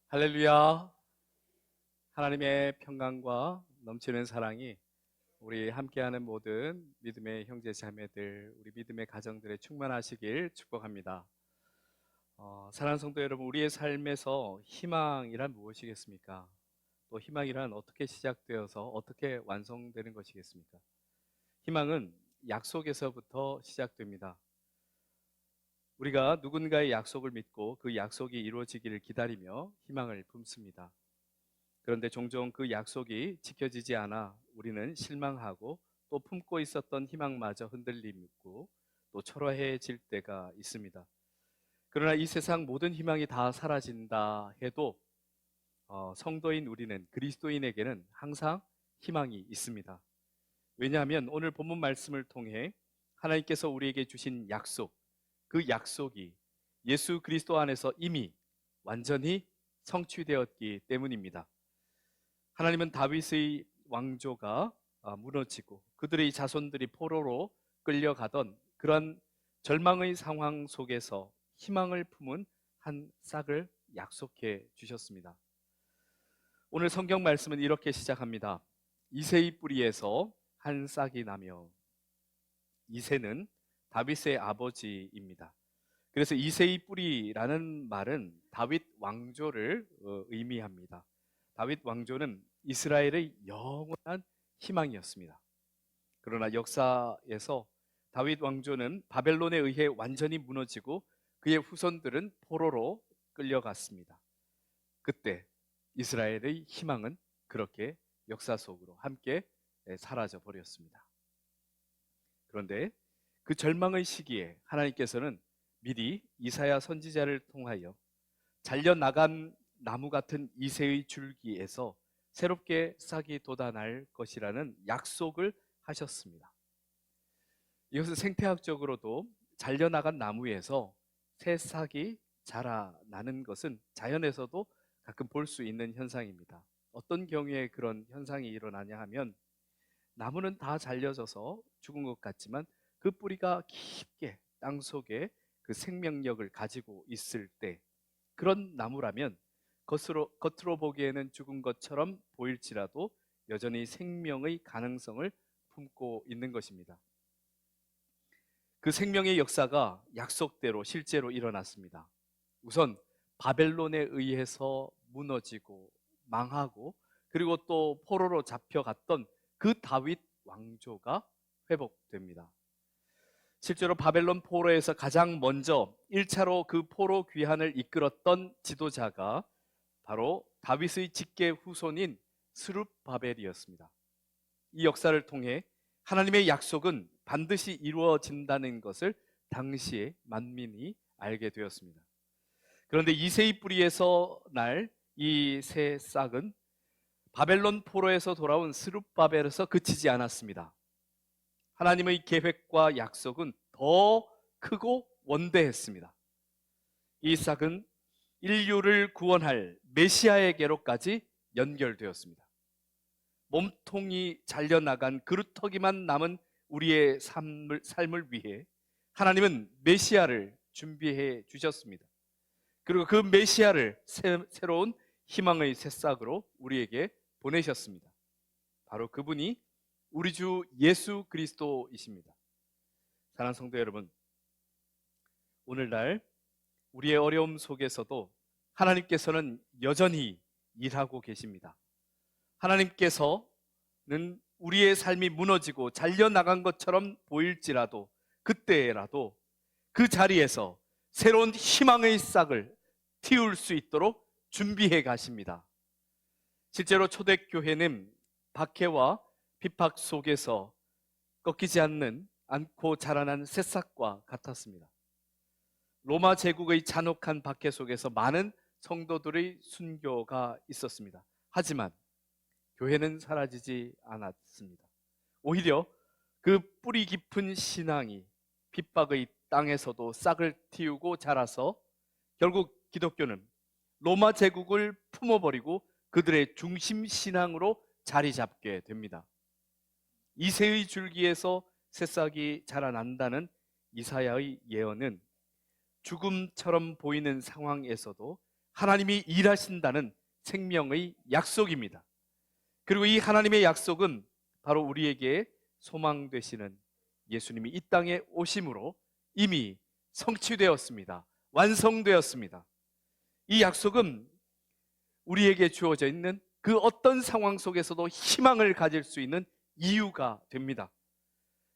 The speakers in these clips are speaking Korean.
할렐루야. 하나님의 평강과 넘치는 사랑이 우리 함께하는 모든 믿음의 형제 자매들, 우리 믿음의 가정들에 충만하시길 축복합니다. 사랑하는 성도 여러분, 우리의 삶에서 희망이란 무엇이겠습니까? 또 희망이란 어떻게 시작되어서 어떻게 완성되는 것이겠습니까? 희망은 약속에서부터 시작됩니다. 우리가 누군가의 약속을 믿고 그 약속이 이루어지기를 기다리며 희망을 품습니다. 그런데 종종 그 약속이 지켜지지 않아 우리는 실망하고 또 품고 있었던 희망마저 흔들리고 또 초라해질 때가 있습니다. 그러나 이 세상 모든 희망이 다 사라진다 해도 성도인 우리는, 그리스도인에게는 항상 희망이 있습니다. 왜냐하면 오늘 본문 말씀을 통해 하나님께서 우리에게 주신 약속, 그 약속이 예수 그리스도 안에서 이미 완전히 성취되었기 때문입니다. 하나님은 다윗의 왕조가 무너지고 그들의 자손들이 포로로 끌려가던 그런 절망의 상황 속에서 희망을 품은 한 싹을 약속해 주셨습니다. 오늘 성경 말씀은 이렇게 시작합니다. 이새의 뿌리에서 한 싹이 나며. 이새는 다윗의 아버지입니다. 그래서 이새의 뿌리라는 말은 다윗 왕조를 의미합니다. 다윗 왕조는 이스라엘의 영원한 희망이었습니다. 그러나 역사에서 다윗 왕조는 바벨론에 의해 완전히 무너지고 그의 후손들은 포로로 끌려갔습니다. 그때 이스라엘의 희망은 그렇게 역사 속으로 함께 사라져 버렸습니다. 그런데 그 절망의 시기에 하나님께서는 미리 이사야 선지자를 통하여 잘려나간 나무 같은 이새의 줄기에서 새롭게 싹이 돋아날 것이라는 약속을 하셨습니다. 이것은 생태학적으로도 잘려나간 나무에서 새 싹이 자라나는 것은 자연에서도 가끔 볼 수 있는 현상입니다. 어떤 경우에 그런 현상이 일어나냐 하면, 나무는 다 잘려져서 죽은 것 같지만 그 뿌리가 깊게 땅 속에 그 생명력을 가지고 있을 때, 그런 나무라면 겉으로 보기에는 죽은 것처럼 보일지라도 여전히 생명의 가능성을 품고 있는 것입니다. 그 생명의 역사가 약속대로 실제로 일어났습니다. 우선 바벨론에 의해서 무너지고 망하고 그리고 또 포로로 잡혀갔던 그 다윗 왕조가 회복됩니다. 실제로 바벨론 포로에서 가장 먼저 1차로 그 포로 귀환을 이끌었던 지도자가 바로 다윗의 직계 후손인 스룹바벨이었습니다. 이 역사를 통해 하나님의 약속은 반드시 이루어진다는 것을 당시의 만민이 알게 되었습니다. 그런데 이새의 뿌리에서 날 이 새 싹은 바벨론 포로에서 돌아온 스룹바벨에서 그치지 않았습니다. 하나님의 계획과 약속은 더 크고 원대했습니다. 이 싹은 인류를 구원할 메시아에게로까지 연결되었습니다. 몸통이 잘려나간 그루터기만 남은 우리의 삶을 위해 하나님은 메시아를 준비해 주셨습니다. 그리고 그 메시아를 새로운 희망의 새싹으로 우리에게 보내셨습니다. 바로 그분이 우리 주 예수 그리스도이십니다. 사랑하는 성도 여러분, 오늘날 우리의 어려움 속에서도 하나님께서는 여전히 일하고 계십니다. 하나님께서는 우리의 삶이 무너지고 잘려나간 것처럼 보일지라도 그때라도 그 자리에서 새로운 희망의 싹을 틔울 수 있도록 준비해 가십니다. 실제로 초대교회는 박해와 핍박 속에서 꺾이지 않고 자라난 새싹과 같았습니다. 로마 제국의 잔혹한 박해 속에서 많은 성도들의 순교가 있었습니다. 하지만 교회는 사라지지 않았습니다. 오히려 그 뿌리 깊은 신앙이 핍박의 땅에서도 싹을 틔우고 자라서 결국 기독교는 로마 제국을 품어버리고 그들의 중심 신앙으로 자리 잡게 됩니다. 이새의 줄기에서 새싹이 자라난다는 이사야의 예언은 죽음처럼 보이는 상황에서도 하나님이 일하신다는 생명의 약속입니다. 그리고 이 하나님의 약속은 바로 우리에게 소망 되시는 예수님이 이 땅에 오심으로 이미 성취되었습니다. 완성되었습니다. 이 약속은 우리에게 주어져 있는 그 어떤 상황 속에서도 희망을 가질 수 있는 이유가 됩니다.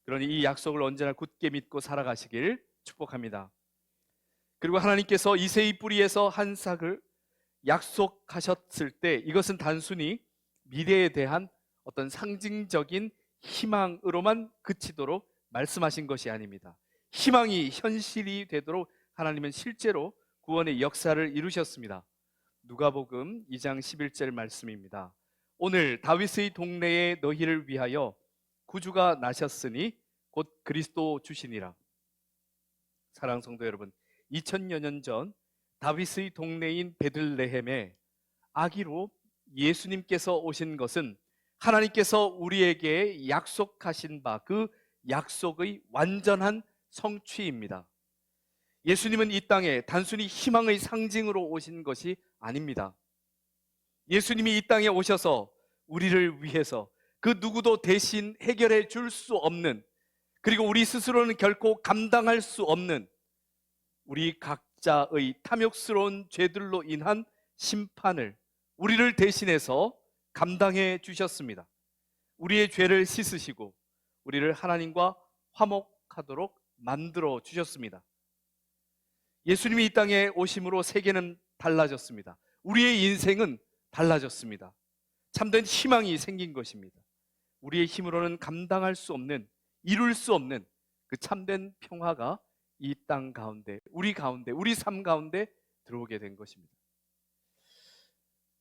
그러니 이 약속을 언제나 굳게 믿고 살아가시길 축복합니다. 그리고 하나님께서 이새의 뿌리에서 한 싹을 약속하셨을 때 이것은 단순히 미래에 대한 어떤 상징적인 희망으로만 그치도록 말씀하신 것이 아닙니다. 희망이 현실이 되도록 하나님은 실제로 구원의 역사를 이루셨습니다. 누가복음 2장 11절 말씀입니다. 오늘 다윗의 동네에 너희를 위하여 구주가 나셨으니 곧 그리스도 주시니라. 사랑하는 성도 여러분, 2000여 년 전 다윗의 동네인 베들레헴에 아기로 예수님께서 오신 것은 하나님께서 우리에게 약속하신 바 그 약속의 완전한 성취입니다. 예수님은 이 땅에 단순히 희망의 상징으로 오신 것이 아닙니다. 예수님이 이 땅에 오셔서 우리를 위해서 그 누구도 대신 해결해 줄 수 없는, 그리고 우리 스스로는 결코 감당할 수 없는 우리 각자의 탐욕스러운 죄들로 인한 심판을 우리를 대신해서 감당해 주셨습니다. 우리의 죄를 씻으시고 우리를 하나님과 화목하도록 만들어 주셨습니다. 예수님이 이 땅에 오심으로 세계는 달라졌습니다. 우리의 인생은 달라졌습니다. 참된 희망이 생긴 것입니다. 우리의 힘으로는 감당할 수 없는, 이룰 수 없는 그 참된 평화가 이 땅 가운데, 우리 가운데, 우리 삶 가운데 들어오게 된 것입니다.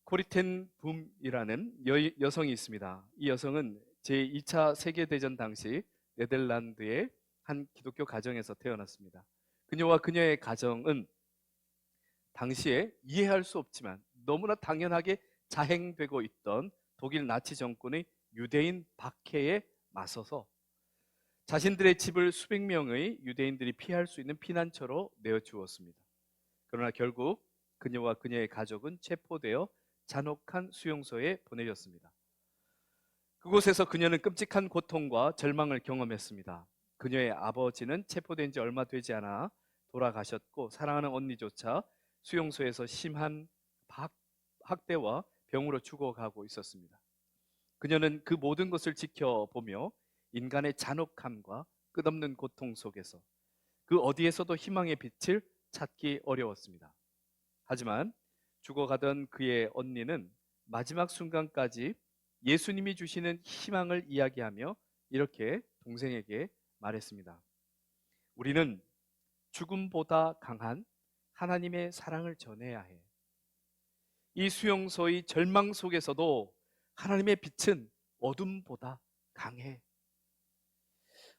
코리텐 붐이라는 여성이 있습니다. 이 여성은 제2차 세계대전 당시 네덜란드의 한 기독교 가정에서 태어났습니다. 그녀와 그녀의 가정은 당시에 이해할 수 없지만 너무나 당연하게 자행되고 있던 독일 나치 정권의 유대인 박해에 맞서서 자신들의 집을 수백 명의 유대인들이 피할 수 있는 피난처로 내어주었습니다. 그러나 결국 그녀와 그녀의 가족은 체포되어 잔혹한 수용소에 보내졌습니다. 그곳에서 그녀는 끔찍한 고통과 절망을 경험했습니다. 그녀의 아버지는 체포된 지 얼마 되지 않아 돌아가셨고 사랑하는 언니조차 수용소에서 심한 학대와 병으로 죽어가고 있었습니다. 그녀는 그 모든 것을 지켜보며 인간의 잔혹함과 끝없는 고통 속에서 그 어디에서도 희망의 빛을 찾기 어려웠습니다. 하지만 죽어가던 그의 언니는 마지막 순간까지 예수님이 주시는 희망을 이야기하며 이렇게 동생에게 말했습니다. 우리는 죽음보다 강한 하나님의 사랑을 전해야 해. 이 수용소의 절망 속에서도 하나님의 빛은 어둠보다 강해.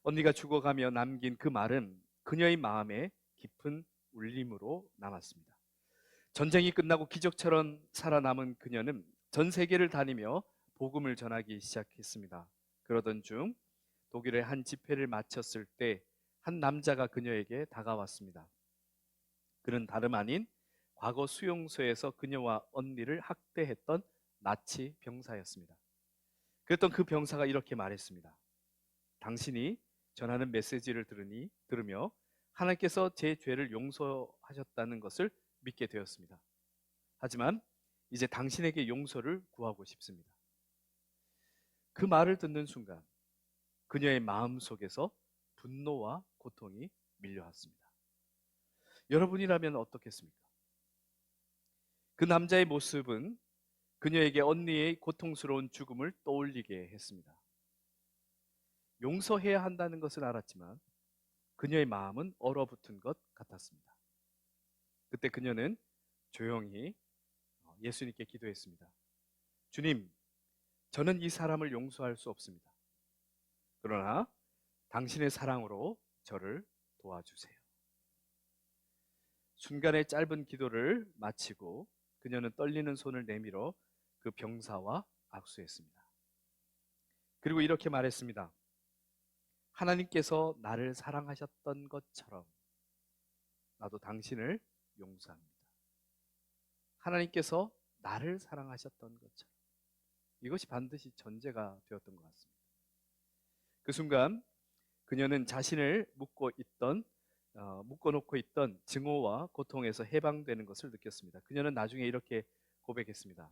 언니가 죽어가며 남긴 그 말은 그녀의 마음에 깊은 울림으로 남았습니다. 전쟁이 끝나고 기적처럼 살아남은 그녀는 전 세계를 다니며 복음을 전하기 시작했습니다. 그러던 중 독일의 한 집회를 마쳤을 때 한 남자가 그녀에게 다가왔습니다. 그는 다름 아닌 과거 수용소에서 그녀와 언니를 학대했던 나치 병사였습니다. 그랬던 그 병사가 이렇게 말했습니다. 당신이 전하는 메시지를 들으며 하나님께서 제 죄를 용서하셨다는 것을 믿게 되었습니다. 하지만 이제 당신에게 용서를 구하고 싶습니다. 그 말을 듣는 순간 그녀의 마음 속에서 분노와 고통이 밀려왔습니다. 여러분이라면 어떻겠습니까? 그 남자의 모습은 그녀에게 언니의 고통스러운 죽음을 떠올리게 했습니다. 용서해야 한다는 것은 알았지만 그녀의 마음은 얼어붙은 것 같았습니다. 그때 그녀는 조용히 예수님께 기도했습니다. 주님, 저는 이 사람을 용서할 수 없습니다. 그러나 당신의 사랑으로 저를 도와주세요. 순간의 짧은 기도를 마치고 그녀는 떨리는 손을 내밀어 그 병사와 악수했습니다. 그리고 이렇게 말했습니다. 하나님께서 나를 사랑하셨던 것처럼 나도 당신을 용서합니다. 하나님께서 나를 사랑하셨던 것처럼. 이것이 반드시 전제가 되었던 것 같습니다. 그 순간 그녀는 자신을 묶어놓고 있던 증오와 고통에서 해방되는 것을 느꼈습니다. 그녀는 나중에 이렇게 고백했습니다.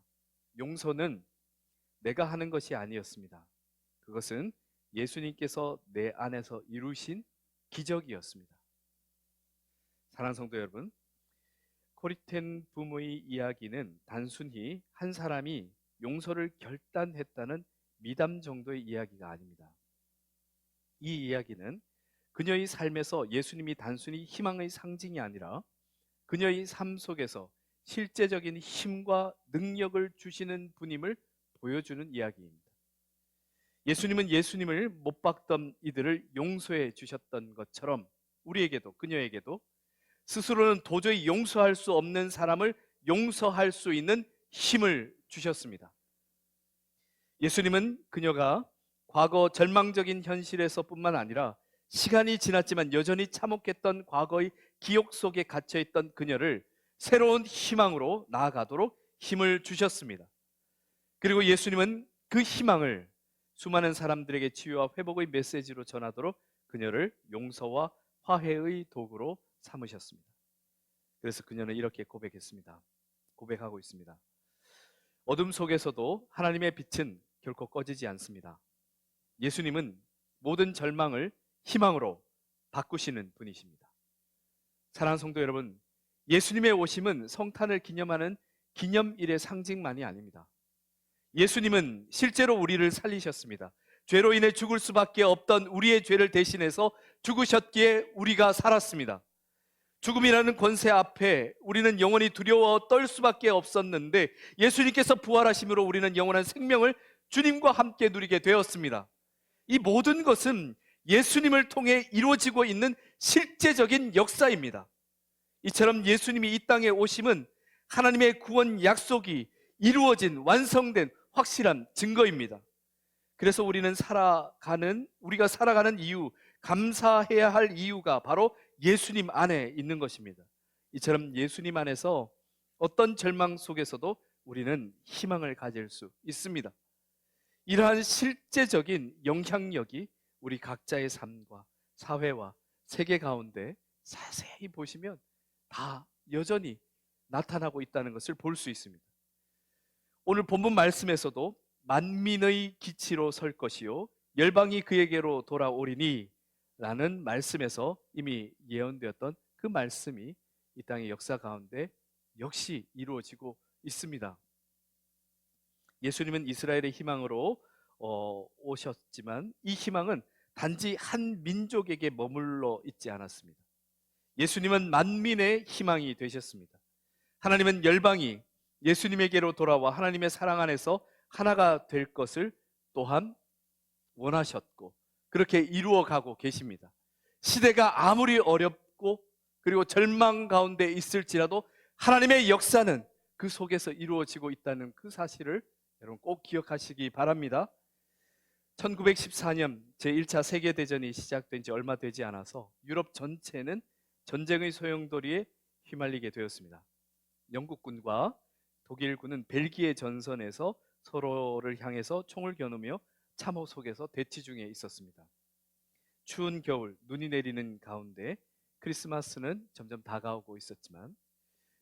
용서는 내가 하는 것이 아니었습니다. 그것은 예수님께서 내 안에서 이루신 기적이었습니다. 사랑하는 성도 여러분, 코리텐 부모의 이야기는 단순히 한 사람이 용서를 결단했다는 미담 정도의 이야기가 아닙니다. 이 이야기는 그녀의 삶에서 예수님이 단순히 희망의 상징이 아니라 그녀의 삶 속에서 실제적인 힘과 능력을 주시는 분임을 보여주는 이야기입니다. 예수님은 예수님을 못 박던 이들을 용서해 주셨던 것처럼 우리에게도, 그녀에게도 스스로는 도저히 용서할 수 없는 사람을 용서할 수 있는 힘을 주셨습니다. 예수님은 그녀가 과거 절망적인 현실에서뿐만 아니라 시간이 지났지만 여전히 참혹했던 과거의 기억 속에 갇혀있던 그녀를 새로운 희망으로 나아가도록 힘을 주셨습니다. 그리고 예수님은 그 희망을 수많은 사람들에게 치유와 회복의 메시지로 전하도록 그녀를 용서와 화해의 도구로 삼으셨습니다. 그래서 그녀는 이렇게 고백하고 있습니다. 어둠 속에서도 하나님의 빛은 결코 꺼지지 않습니다. 예수님은 모든 절망을 희망으로 바꾸시는 분이십니다. 사랑하는 성도 여러분, 예수님의 오심은 성탄을 기념하는 기념일의 상징만이 아닙니다. 예수님은 실제로 우리를 살리셨습니다. 죄로 인해 죽을 수밖에 없던 우리의 죄를 대신해서 죽으셨기에 우리가 살았습니다. 죽음이라는 권세 앞에 우리는 영원히 두려워 떨 수밖에 없었는데 예수님께서 부활하심으로 우리는 영원한 생명을 주님과 함께 누리게 되었습니다. 이 모든 것은 예수님을 통해 이루어지고 있는 실제적인 역사입니다. 이처럼 예수님이 이 땅에 오심은 하나님의 구원 약속이 이루어진, 완성된 확실한 증거입니다. 그래서 우리가 살아가는 이유, 감사해야 할 이유가 바로 예수님 안에 있는 것입니다. 이처럼 예수님 안에서 어떤 절망 속에서도 우리는 희망을 가질 수 있습니다. 이러한 실제적인 영향력이 우리 각자의 삶과 사회와 세계 가운데 자세히 보시면 다 여전히 나타나고 있다는 것을 볼 수 있습니다. 오늘 본문 말씀에서도 만민의 기치로 설 것이요 열방이 그에게로 돌아오리니 라는 말씀에서 이미 예언되었던 그 말씀이 이 땅의 역사 가운데 역시 이루어지고 있습니다. 예수님은 이스라엘의 희망으로 오셨지만 이 희망은 단지 한 민족에게 머물러 있지 않았습니다. 예수님은 만민의 희망이 되셨습니다. 하나님은 열방이 예수님에게로 돌아와 하나님의 사랑 안에서 하나가 될 것을 또한 원하셨고 그렇게 이루어가고 계십니다. 시대가 아무리 어렵고 그리고 절망 가운데 있을지라도 하나님의 역사는 그 속에서 이루어지고 있다는 그 사실을 여러분 꼭 기억하시기 바랍니다. 1914년 제1차 세계대전이 시작된 지 얼마 되지 않아서 유럽 전체는 전쟁의 소용돌이에 휘말리게 되었습니다. 영국군과 독일군은 벨기에 전선에서 서로를 향해서 총을 겨누며 참호 속에서 대치 중에 있었습니다. 추운 겨울, 눈이 내리는 가운데 크리스마스는 점점 다가오고 있었지만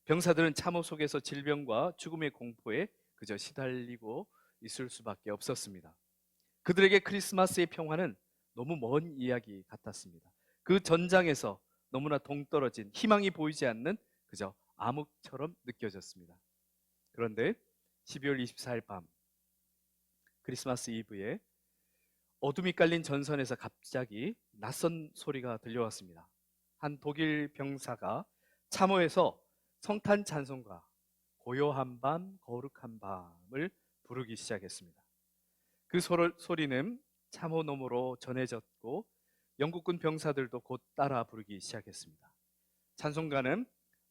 병사들은 참호 속에서 질병과 죽음의 공포에 그저 시달리고 있을 수밖에 없었습니다. 그들에게 크리스마스의 평화는 너무 먼 이야기 같았습니다. 그 전장에서 너무나 동떨어진 희망이 보이지 않는 그저 암흑처럼 느껴졌습니다. 그런데 12월 24일 밤 크리스마스 이브에 어둠이 깔린 전선에서 갑자기 낯선 소리가 들려왔습니다. 한 독일 병사가 참호에서 성탄 찬송가 고요한 밤 거룩한 밤을 부르기 시작했습니다. 그 소리는 참호 너머로 전해졌고 영국군 병사들도 곧 따라 부르기 시작했습니다. 찬송가는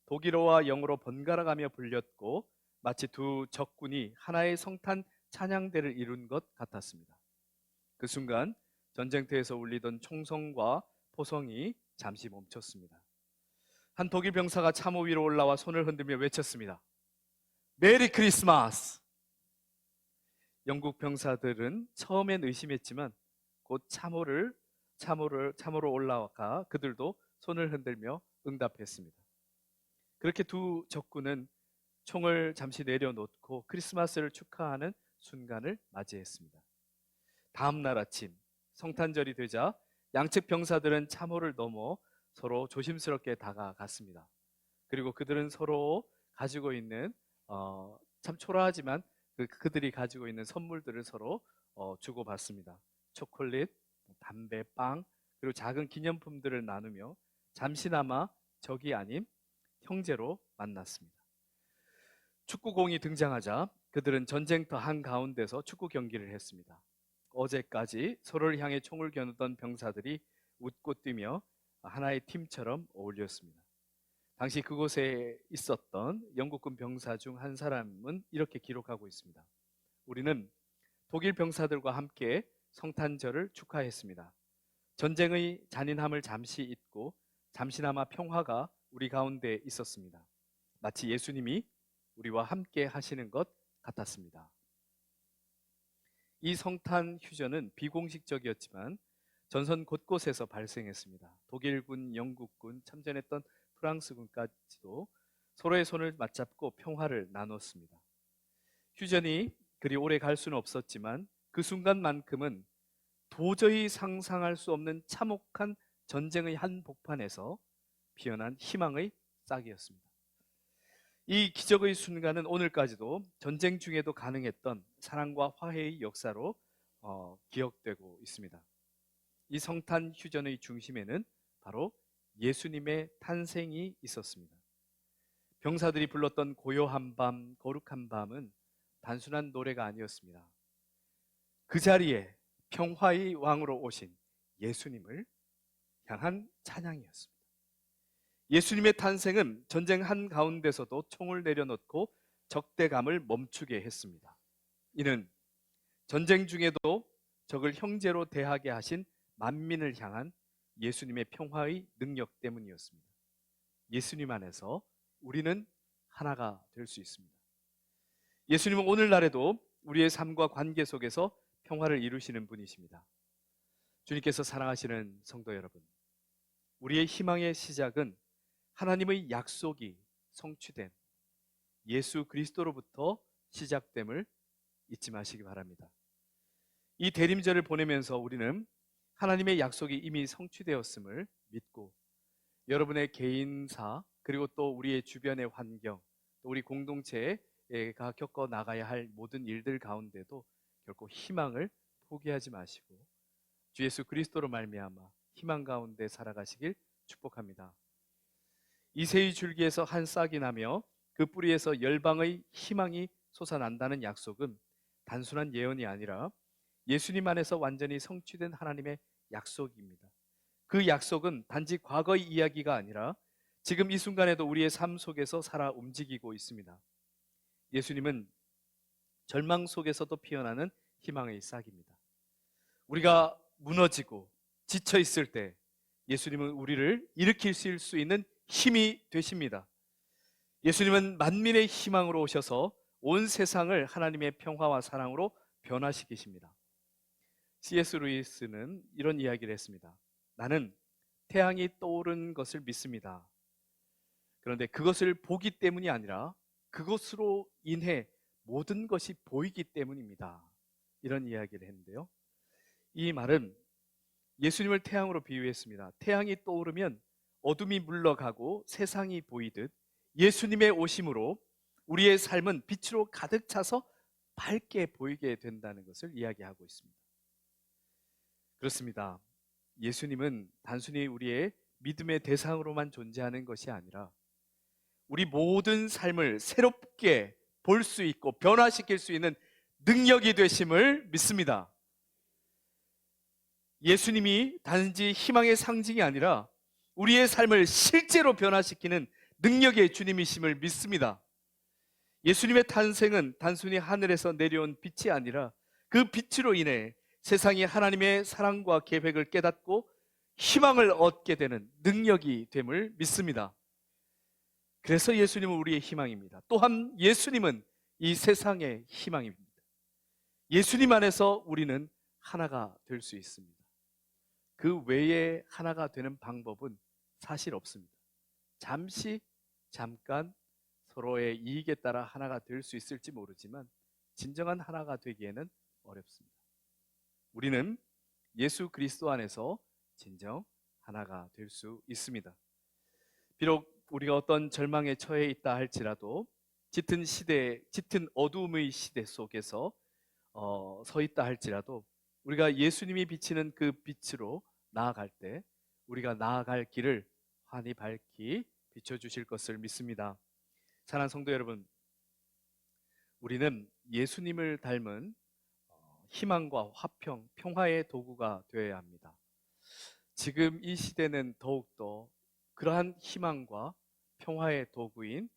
독일어와 영어로 번갈아가며 불렸고 마치 두 적군이 하나의 성탄 찬양대를 이룬 것 같았습니다. 그 순간 전쟁터에서 울리던 총성과 포성이 잠시 멈췄습니다. 한 독일 병사가 참호 위로 올라와 손을 흔들며 외쳤습니다. 메리 크리스마스. 영국 병사들은 처음엔 의심했지만 곧 참호로 올라가 그들도 손을 흔들며 응답했습니다. 그렇게 두 적군은 총을 잠시 내려놓고 크리스마스를 축하하는 순간을 맞이했습니다. 다음 날 아침 성탄절이 되자 양측 병사들은 참호를 넘어 서로 조심스럽게 다가갔습니다. 그리고 그들은 서로 가지고 있는 참 초라하지만 그들이 가지고 있는 선물들을 서로 주고받습니다. 초콜릿, 담배, 빵, 그리고 작은 기념품들을 나누며 잠시나마 적이 아닌 형제로 만났습니다. 축구공이 등장하자 그들은 전쟁터 한가운데서 축구 경기를 했습니다. 어제까지 서로를 향해 총을 겨누던 병사들이 웃고 뛰며 하나의 팀처럼 어울렸습니다. 당시 그곳에 있었던 영국군 병사 중 한 사람은 이렇게 기록하고 있습니다. 우리는 독일 병사들과 함께 성탄절을 축하했습니다. 전쟁의 잔인함을 잠시 잊고 잠시나마 평화가 우리 가운데 있었습니다. 마치 예수님이 우리와 함께 하시는 것 같았습니다. 이 성탄 휴전은 비공식적이었지만 전선 곳곳에서 발생했습니다. 독일군, 영국군, 참전했던 프랑스군까지도 서로의 손을 맞잡고 평화를 나눴습니다. 휴전이 그리 오래 갈 수는 없었지만 그 순간만큼은 도저히 상상할 수 없는 참혹한 전쟁의 한복판에서 피어난 희망의 싹이었습니다. 이 기적의 순간은 오늘까지도 전쟁 중에도 가능했던 사랑과 화해의 역사로 기억되고 있습니다. 이 성탄 휴전의 중심에는 바로 예수님의 탄생이 있었습니다. 병사들이 불렀던 고요한 밤, 거룩한 밤은 단순한 노래가 아니었습니다. 그 자리에 평화의 왕으로 오신 예수님을 향한 찬양이었습니다. 예수님의 탄생은 전쟁 한가운데서도 총을 내려놓고 적대감을 멈추게 했습니다. 이는 전쟁 중에도 적을 형제로 대하게 하신 만민을 향한 예수님의 평화의 능력 때문이었습니다. 예수님 안에서 우리는 하나가 될 수 있습니다. 예수님은 오늘날에도 우리의 삶과 관계 속에서 평화를 이루시는 분이십니다. 주님께서 사랑하시는 성도 여러분, 우리의 희망의 시작은 하나님의 약속이 성취된 예수 그리스도로부터 시작됨을 잊지 마시기 바랍니다. 이 대림절을 보내면서 우리는 하나님의 약속이 이미 성취되었음을 믿고 여러분의 개인사 그리고 또 우리의 주변의 환경, 또 우리 공동체가 겪어 나가야 할 모든 일들 가운데도 결코 희망을 포기하지 마시고 주 예수 그리스도로 말미암아 희망 가운데 살아가시길 축복합니다. 이새의 줄기에서 한 싹이 나며 그 뿌리에서 열방의 희망이 솟아난다는 약속은 단순한 예언이 아니라 예수님 안에서 완전히 성취된 하나님의 약속입니다. 그 약속은 단지 과거의 이야기가 아니라 지금 이 순간에도 우리의 삶 속에서 살아 움직이고 있습니다. 예수님은 절망 속에서도 피어나는 희망의 싹입니다. 우리가 무너지고 지쳐 있을 때 예수님은 우리를 일으킬 수 있는 힘이 되십니다. 예수님은 만민의 희망으로 오셔서 온 세상을 하나님의 평화와 사랑으로 변화시키십니다. C.S. 루이스는 이런 이야기를 했습니다. 나는 태양이 떠오른 것을 믿습니다. 그런데 그것을 보기 때문이 아니라 그것으로 인해 모든 것이 보이기 때문입니다. 이런 이야기를 했는데요. 이 말은 예수님을 태양으로 비유했습니다. 태양이 떠오르면 어둠이 물러가고 세상이 보이듯 예수님의 오심으로 우리의 삶은 빛으로 가득 차서 밝게 보이게 된다는 것을 이야기하고 있습니다. 그렇습니다. 예수님은 단순히 우리의 믿음의 대상으로만 존재하는 것이 아니라 우리 모든 삶을 새롭게 볼 수 있고 변화시킬 수 있는 능력이 되심을 믿습니다. 예수님이 단지 희망의 상징이 아니라 우리의 삶을 실제로 변화시키는 능력의 주님이심을 믿습니다. 예수님의 탄생은 단순히 하늘에서 내려온 빛이 아니라 그 빛으로 인해 세상이 하나님의 사랑과 계획을 깨닫고 희망을 얻게 되는 능력이 됨을 믿습니다. 그래서 예수님은 우리의 희망입니다. 또한 예수님은 이 세상의 희망입니다. 예수님 안에서 우리는 하나가 될 수 있습니다. 그 외에 하나가 되는 방법은 사실 없습니다. 잠깐 서로의 이익에 따라 하나가 될 수 있을지 모르지만 진정한 하나가 되기에는 어렵습니다. 우리는 예수 그리스도 안에서 진정 하나가 될 수 있습니다. 비록 우리가 어떤 절망에 처해 있다 할지라도 짙은 어두움의 시대 속에서 서 있다 할지라도 우리가 예수님이 비치는 그 빛으로 나아갈 때 우리가 나아갈 길을 환히 밝히 비춰주실 것을 믿습니다. 사랑하는 성도 여러분, 우리는 예수님을 닮은 희망과 화평, 평화의 도구가 되어야 합니다. 지금 이 시대는 더욱더 그러한 희망과 평화의 도구인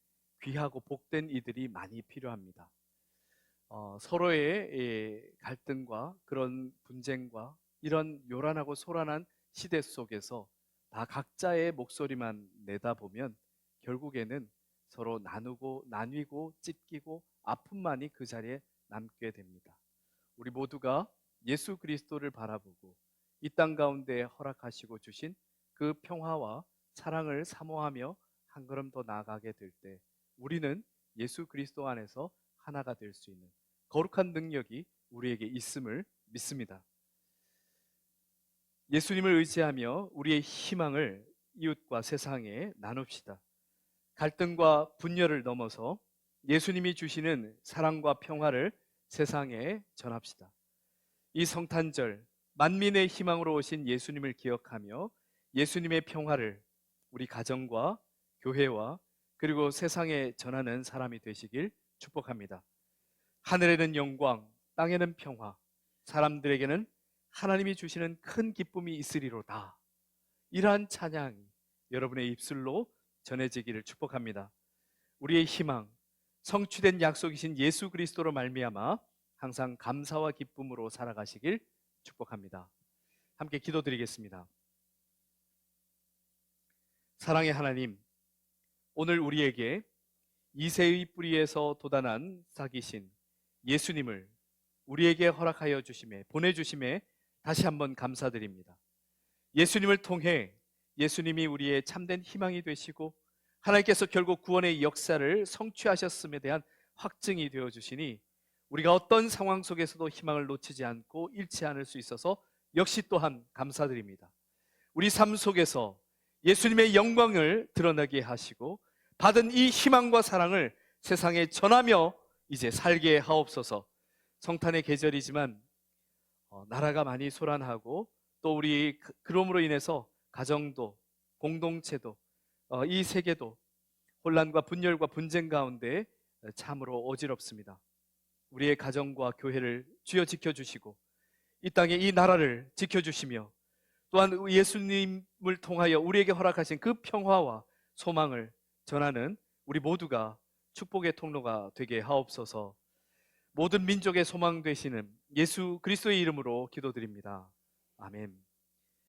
귀하고 복된 이들이 많이 필요합니다. 서로의 갈등과 그런 분쟁과 이런 요란하고 소란한 시대 속에서 다 각자의 목소리만 내다보면 결국에는 서로 나뉘고 찢기고 아픔만이 그 자리에 남게 됩니다. 우리 모두가 예수 그리스도를 바라보고 이 땅 가운데 허락하시고 주신 그 평화와 사랑을 사모하며 한 걸음 더 나아가게 될 때 우리는 예수 그리스도 안에서 하나가 될 수 있는 거룩한 능력이 우리에게 있음을 믿습니다. 예수님을 의지하며 우리의 희망을 이웃과 세상에 나눕시다. 갈등과 분열을 넘어서 예수님이 주시는 사랑과 평화를 세상에 전합시다. 이 성탄절 만민의 희망으로 오신 예수님을 기억하며 예수님의 평화를 우리 가정과 교회와 그리고 세상에 전하는 사람이 되시길 축복합니다. 하늘에는 영광, 땅에는 평화, 사람들에게는 하나님이 주시는 큰 기쁨이 있으리로다. 이러한 찬양이 여러분의 입술로 전해지기를 축복합니다. 우리의 희망, 성취된 약속이신 예수 그리스도로 말미암아 항상 감사와 기쁨으로 살아가시길 축복합니다. 함께 기도드리겠습니다. 사랑의 하나님, 오늘 우리에게 이새의 뿌리에서 돋아난 싹이신 예수님을 우리에게 허락하여 주심에, 보내주심에 다시 한번 감사드립니다. 예수님을 통해 예수님이 우리의 참된 희망이 되시고 하나님께서 결국 구원의 역사를 성취하셨음에 대한 확증이 되어 주시니 우리가 어떤 상황 속에서도 희망을 놓치지 않고 잃지 않을 수 있어서 역시 또한 감사드립니다. 우리 삶 속에서 예수님의 영광을 드러나게 하시고 받은 이 희망과 사랑을 세상에 전하며 이제 살게 하옵소서. 성탄의 계절이지만 나라가 많이 소란하고 또 우리 그럼으로 인해서 가정도 공동체도 이 세계도 혼란과 분열과 분쟁 가운데 참으로 어지럽습니다. 우리의 가정과 교회를 주여 지켜주시고 이 땅에 이 나라를 지켜주시며 또한 예수님을 통하여 우리에게 허락하신 그 평화와 소망을 전하는 우리 모두가 축복의 통로가 되게 하옵소서. 모든 민족의 소망 되시는 예수 그리스도의 이름으로 기도드립니다. 아멘.